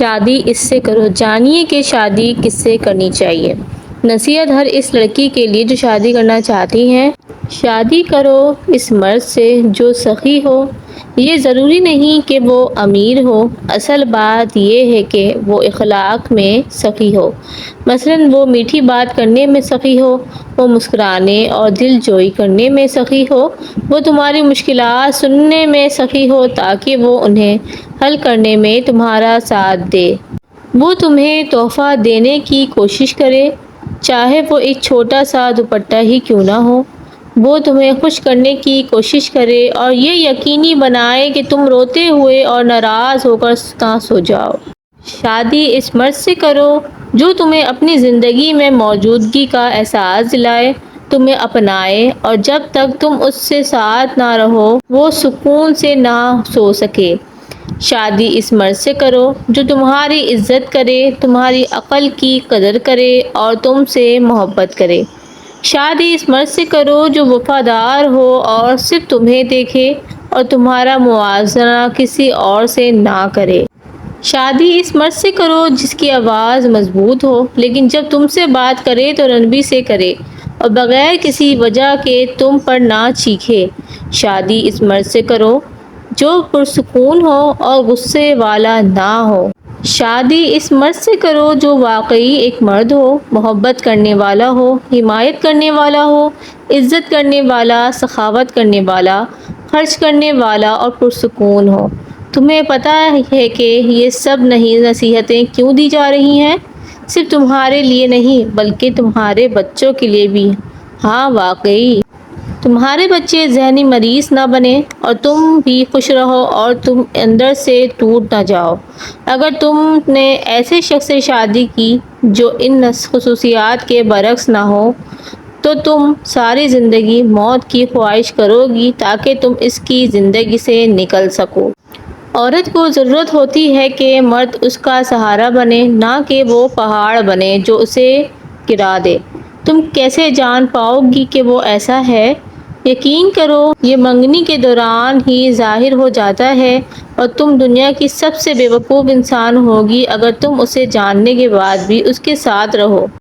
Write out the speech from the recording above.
شادی اس سے کرو، جانیے کہ شادی کس سے کرنی چاہیے۔ نصیحت ہر اس لڑکی کے لیے جو شادی کرنا چاہتی ہیں، شادی کرو اس مرد سے جو سخی ہو۔ یہ ضروری نہیں کہ وہ امیر ہو، اصل بات یہ ہے کہ وہ اخلاق میں سخی ہو۔ مثلاً وہ میٹھی بات کرنے میں سخی ہو، وہ مسکرانے اور دل جوئی کرنے میں سخی ہو، وہ تمہاری مشکلات سننے میں سخی ہو تاکہ وہ انہیں حل کرنے میں تمہارا ساتھ دے۔ وہ تمہیں تحفہ دینے کی کوشش کرے، چاہے وہ ایک چھوٹا سا دوپٹہ ہی کیوں نہ ہو۔ وہ تمہیں خوش کرنے کی کوشش کرے اور یہ یقینی بنائے کہ تم روتے ہوئے اور ناراض ہو کر نہ سو جاؤ۔ شادی اس مرد سے کرو جو تمہیں اپنی زندگی میں موجودگی کا احساس دلائے، تمہیں اپنائے اور جب تک تم اس سے ساتھ نہ رہو وہ سکون سے نہ سو سکے۔ شادی اس مرد سے کرو جو تمہاری عزت کرے، تمہاری عقل کی قدر کرے اور تم سے محبت کرے۔ شادی اس مرد سے کرو جو وفادار ہو اور صرف تمہیں دیکھے اور تمہارا موازنہ کسی اور سے نہ کرے۔ شادی اس مرد سے کرو جس کی آواز مضبوط ہو لیکن جب تم سے بات کرے تو نرمی سے کرے اور بغیر کسی وجہ کے تم پر نہ چیخے۔ شادی اس مرد سے کرو جو پرسکون ہو اور غصے والا نہ ہو۔ شادی اس مرد سے کرو جو واقعی ایک مرد ہو، محبت کرنے والا ہو، حمایت کرنے والا ہو، عزت کرنے والا، سخاوت کرنے والا، خرچ کرنے والا اور پرسکون ہو۔ تمہیں پتہ ہے کہ یہ سب نصیحتیں کیوں دی جا رہی ہیں؟ صرف تمہارے لیے نہیں بلکہ تمہارے بچوں کے لیے بھی۔ ہاں واقعی، تمہارے بچے ذہنی مریض نہ بنیں اور تم بھی خوش رہو اور تم اندر سے ٹوٹ نہ جاؤ۔ اگر تم نے ایسے شخص سے شادی کی جو ان خصوصیات کے برعکس نہ ہو تو تم ساری زندگی موت کی خواہش کرو گی تاکہ تم اس کی زندگی سے نکل سکو۔ عورت کو ضرورت ہوتی ہے کہ مرد اس کا سہارا بنے، نہ کہ وہ پہاڑ بنے جو اسے گرا دے۔ تم کیسے جان پاؤ گی کہ وہ ایسا ہے؟ یقین کرو یہ منگنی کے دوران ہی ظاہر ہو جاتا ہے اور تم دنیا کی سب سے بے وقوف انسان ہوگی اگر تم اسے جاننے کے بعد بھی اس کے ساتھ رہو۔